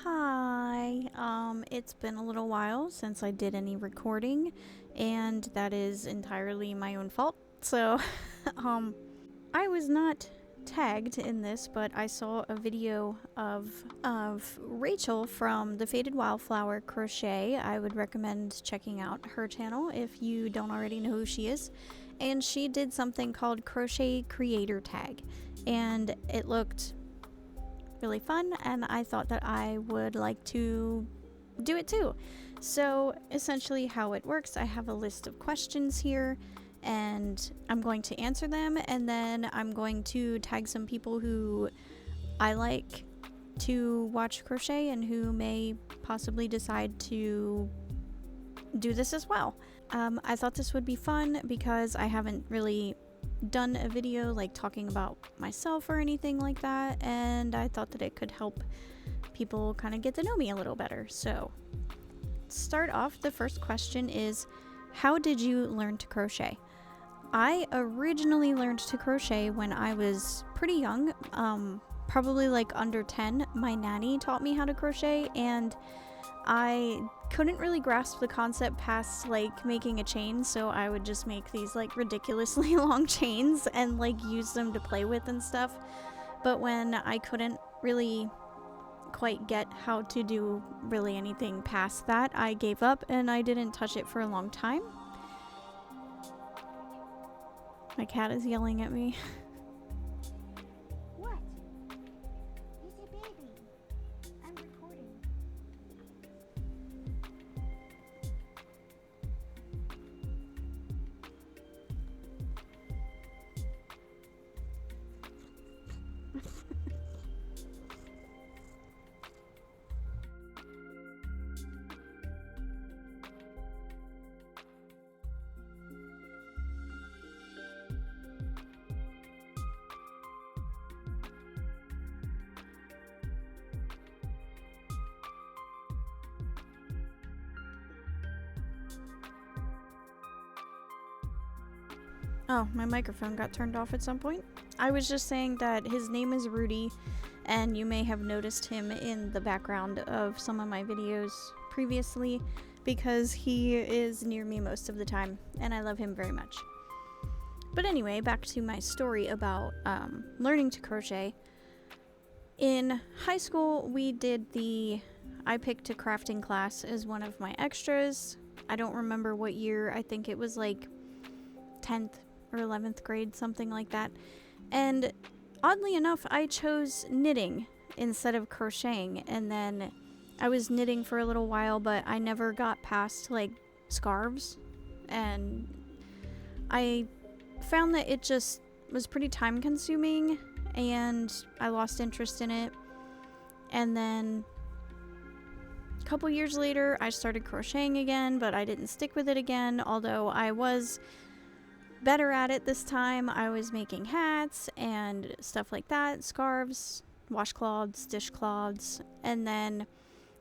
Hi, it's been a little while since I did any recording, and that is entirely my own fault. So, I was not tagged in this, but I saw a video of Rachel from the Faded Wildflower Crochet. I would recommend checking out her channel if you don't already know who she is. And she did something called Crochet Creator Tag, and it looked really fun, and I thought that I would like to do it too. So essentially how it works, I have a list of questions here and I'm going to answer them, and then I'm going to tag some people who I like to watch crochet and who may possibly decide to do this as well. I thought this would be fun because I haven't really done a video like talking about myself or anything like that, and I thought that it could help people kind of get to know me a little better. So start off, the first question is, how did you learn to crochet? I originally learned to crochet when I was pretty young, probably like under 10. My nanny taught me how to crochet, and I couldn't really grasp the concept past like making a chain, so I would just make these like ridiculously long chains and like use them to play with and stuff. But when I couldn't really quite get how to do really anything past that, I gave up and I didn't touch it for a long time. My cat is yelling at me. What? He's a baby. I'm recording. Oh, my microphone got turned off at some point. I was just saying that his name is Rudy, and you may have noticed him in the background of some of my videos previously because he is near me most of the time, and I love him very much. But anyway, back to my story about learning to crochet. In high school, I picked a crafting class as one of my extras. I don't remember what year. I think it was like 10th or 11th grade, something like that. And oddly enough, I chose knitting instead of crocheting, and then I was knitting for a little while, but I never got past like scarves, and I found that it just was pretty time consuming and I lost interest in it. And then a couple years later I started crocheting again, but I didn't stick with it again, although I was better at it this time. I was making hats and stuff like that, scarves, washcloths, dishcloths, and then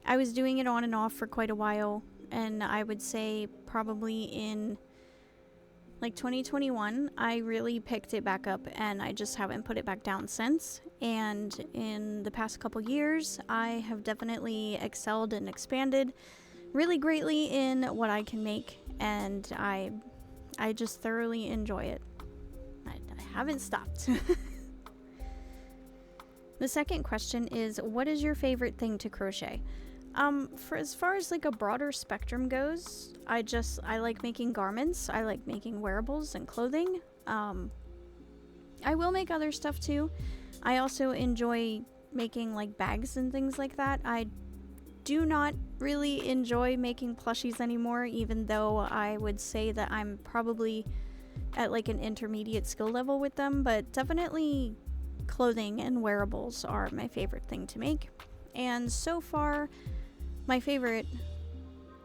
I was doing it on and off for quite a while, and I would say probably in like 2021 I really picked it back up, and I just haven't put it back down since. And in the past couple years I have definitely excelled and expanded really greatly in what I can make, and I just thoroughly enjoy it. I haven't stopped. The second question is, what is your favorite thing to crochet? For as far as like a broader spectrum goes, I like making garments. I like making wearables and clothing. I will make other stuff too. I also enjoy making like bags and things like that. I do not really enjoy making plushies anymore, even though I would say that I'm probably at like an intermediate skill level with them, but definitely clothing and wearables are my favorite thing to make. And so far, my favorite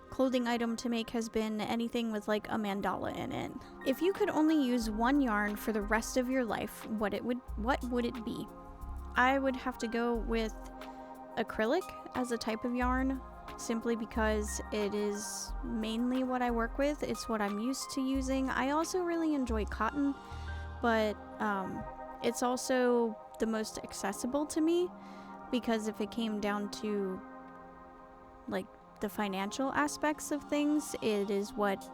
clothing item to make has been anything with like a mandala in it. If you could only use one yarn for the rest of your life, what would it be? I would have to go with acrylic as a type of yarn, simply because it is mainly what I work with. It's what I'm used to using. I also really enjoy cotton, but it's also the most accessible to me, because if it came down to like the financial aspects of things, it is what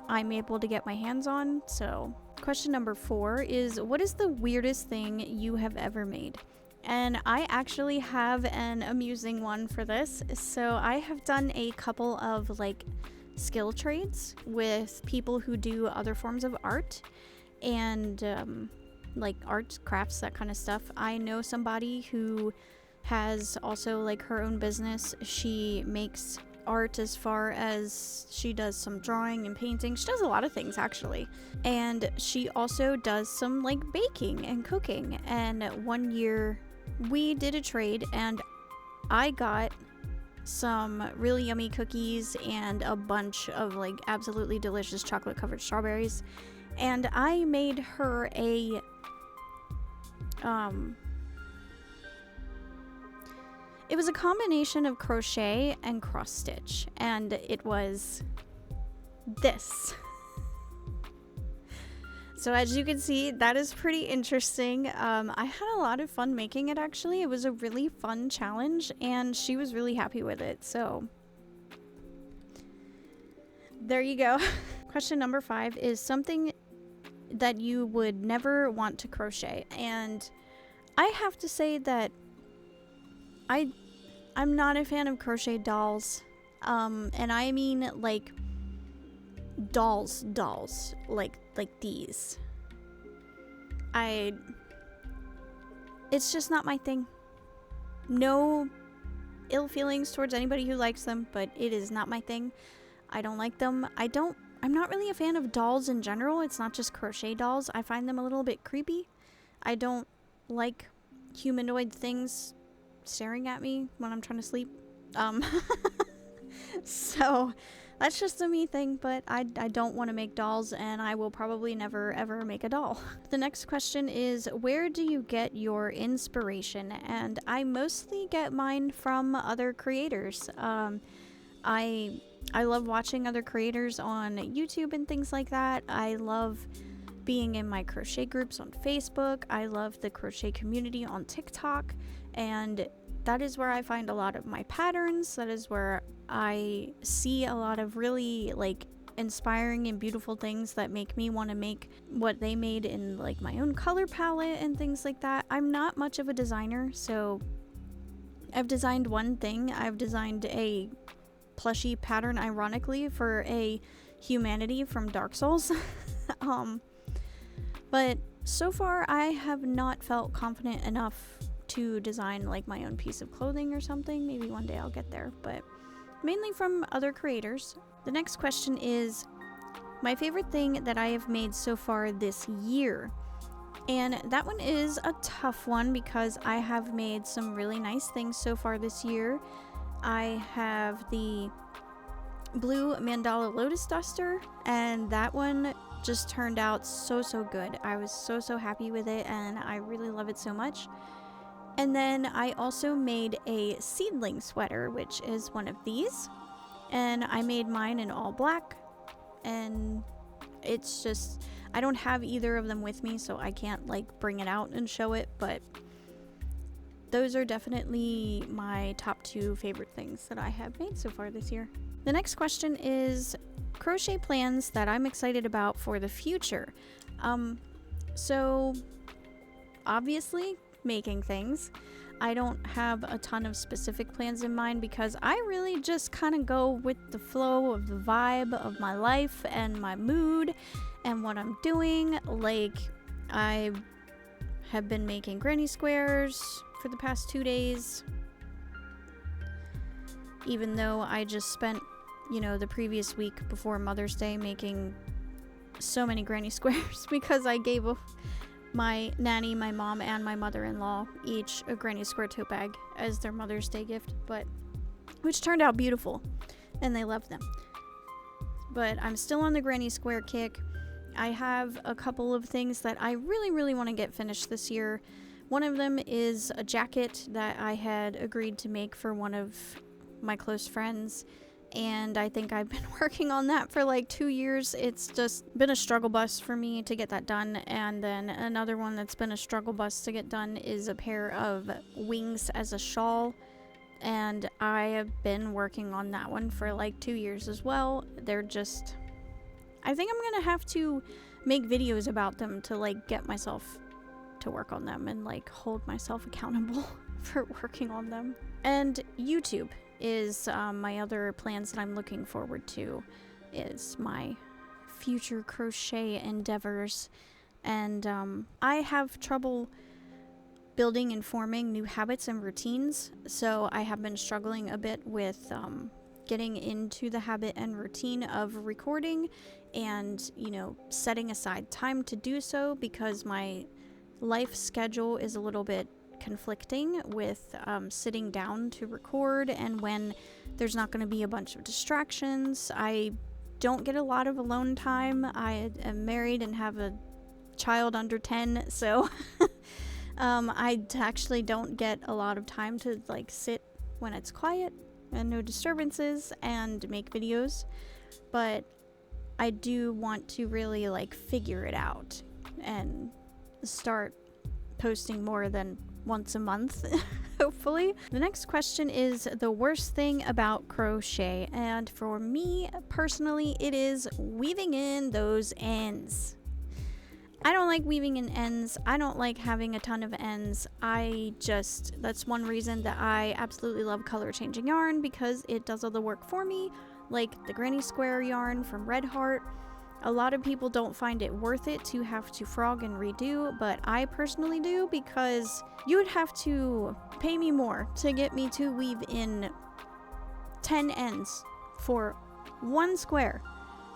I'm able to get my hands on. So question number 4 is, what is the weirdest thing you have ever made? And I actually have an amusing one for this. So I have done a couple of like skill trades with people who do other forms of art and like arts, crafts, that kind of stuff. I know somebody who has also like her own business. She makes art as far as she does some drawing and painting. She does a lot of things actually. And she also does some like baking and cooking. And one year we did a trade and I got some really yummy cookies and a bunch of like absolutely delicious chocolate covered strawberries. And I made her a it was a combination of crochet and cross stitch, and it was this. So as you can see, that is pretty interesting. I had a lot of fun making it actually. It was a really fun challenge and she was really happy with it. So there you go. Question number 5 is something that you would never want to crochet. And I have to say that I'm not a fan of crochet dolls. And I mean like dolls, like these. It's just not my thing. No ill feelings towards anybody who likes them, but it is not my thing. I don't like them. I'm not really a fan of dolls in general. It's not just crochet dolls. I find them a little bit creepy. I don't like humanoid things staring at me when I'm trying to sleep. So that's just a me thing, but I don't want to make dolls, and I will probably never ever make a doll. The next question is, where do you get your inspiration? And I mostly get mine from other creators. I love watching other creators on YouTube and things like that. I love being in my crochet groups on Facebook. I love the crochet community on TikTok, and that is where I find a lot of my patterns. That is where I see a lot of really like inspiring and beautiful things that make me want to make what they made in like my own color palette and things like that. I'm not much of a designer, so I've designed one thing. I've designed a plushie pattern, ironically, for a humanity from Dark Souls. But so far I have not felt confident enough to design like my own piece of clothing or something. Maybe one day I'll get there, but mainly from other creators. The next question is my favorite thing that I have made so far this year. And that one is a tough one because I have made some really nice things so far this year. I have the blue mandala lotus duster, and that one just turned out so good. I was so happy with it, and I really love it so much. And then I also made a seedling sweater, which is one of these, and I made mine in all black, and it's just, I don't have either of them with me, so I can't like bring it out and show it, but those are definitely my top 2 favorite things that I have made so far this year. The next question is crochet plans that I'm excited about for the future. So obviously making things. I don't have a ton of specific plans in mind because I really just kind of go with the flow of the vibe of my life and my mood and what I'm doing. Like, I have been making granny squares for the past 2 days, even though I just spent, the previous week before Mother's Day making so many granny squares because I gave my nanny, my mom, and my mother-in-law each a granny square tote bag as their Mother's Day gift, which turned out beautiful, and they loved them. But I'm still on the granny square kick. I have a couple of things that I really want to get finished this year. One of them is a jacket that I had agreed to make for one of my close friends, and I think I've been working on that for like 2 years. It's just been a struggle bus for me to get that done. And then another one that's been a struggle bus to get done is a pair of wings as a shawl. and I have been working on that one for like 2 years as well. They're just, I think I'm gonna have to make videos about them to like get myself to work on them and like hold myself accountable for working on them. And YouTube is my other plans that I'm looking forward to, is my future crochet endeavors. And I have trouble building and forming new habits and routines, so I have been struggling a bit with getting into the habit and routine of recording and, you know, setting aside time to do so, because my life schedule is a little bit conflicting with sitting down to record, and when there's not going to be a bunch of distractions. I don't get a lot of alone time. I am married and have a child under 10, so I actually don't get a lot of time to like sit when it's quiet and no disturbances and make videos. But I do want to really like figure it out and start posting more than once a month, hopefully. The next question is the worst thing about crochet, and for me personally, it is weaving in those ends. I don't like weaving in ends. I don't like having a ton of ends. That's one reason that I absolutely love color changing yarn, because it does all the work for me, like the granny square yarn from Red Heart. A lot of people don't find it worth it to have to frog and redo, but I personally do, because you would have to pay me more to get me to weave in 10 ends for one square,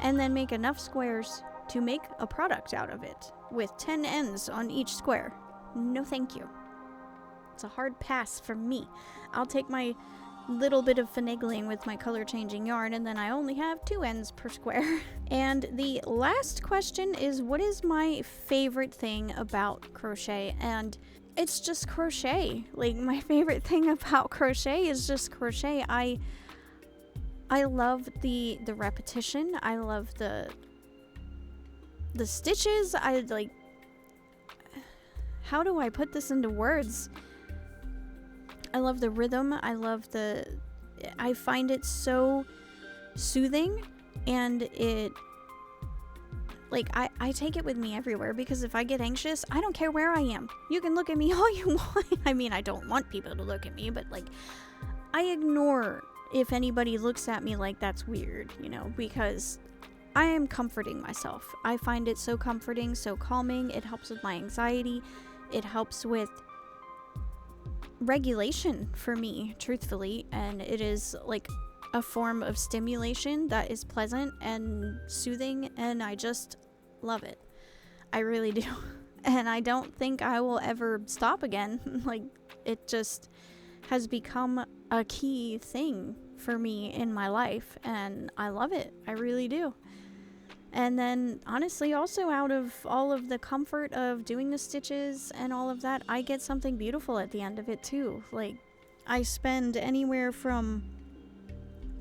and then make enough squares to make a product out of it with 10 ends on each square. No thank you. It's a hard pass for me. I'll take my little bit of finagling with my color changing yarn, and then I only have 2 ends per square. And the last question is, what is my favorite thing about crochet? And it's just crochet. Like, my favorite thing about crochet is just crochet. I love the repetition. I love the stitches. I like, how do I put this into words? I love the rhythm. I find it so soothing, and it, like, I take it with me everywhere, because if I get anxious, I don't care where I am. You can look at me all you want. I mean, I don't want people to look at me, but like, I ignore if anybody looks at me like that's weird, you know, because I am comforting myself. I find it so comforting, so calming. It helps with my anxiety. It helps with regulation for me, truthfully, and it is like a form of stimulation that is pleasant and soothing, and I just love it. I really do. And I don't think I will ever stop again. Like, it just has become a key thing for me in my life, and I love it. I really do. And then, honestly, also out of all of the comfort of doing the stitches and all of that, I get something beautiful at the end of it too. Like, I spend anywhere from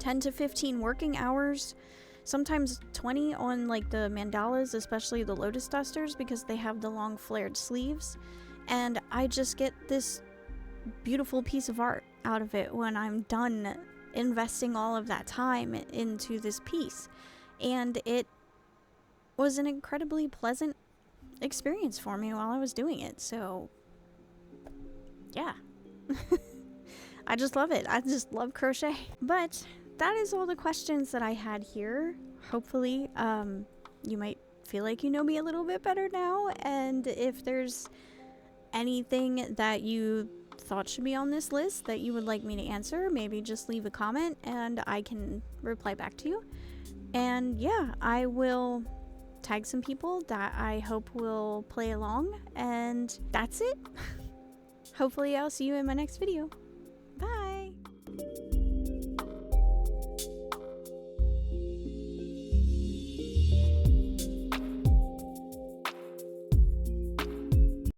10 to 15 working hours, sometimes 20 on like the mandalas, especially the lotus dusters, because they have the long flared sleeves. And I just get this beautiful piece of art out of it when I'm done investing all of that time into this piece. And it was an incredibly pleasant experience for me while I was doing it. So, yeah. I just love it. I just love crochet. But that is all the questions that I had here. Hopefully, you might feel like you know me a little bit better now. And if there's anything that you thought should be on this list that you would like me to answer, maybe just leave a comment and I can reply back to you. And yeah, I will tag some people that I hope will play along, and that's it. Hopefully I'll see you in my next video.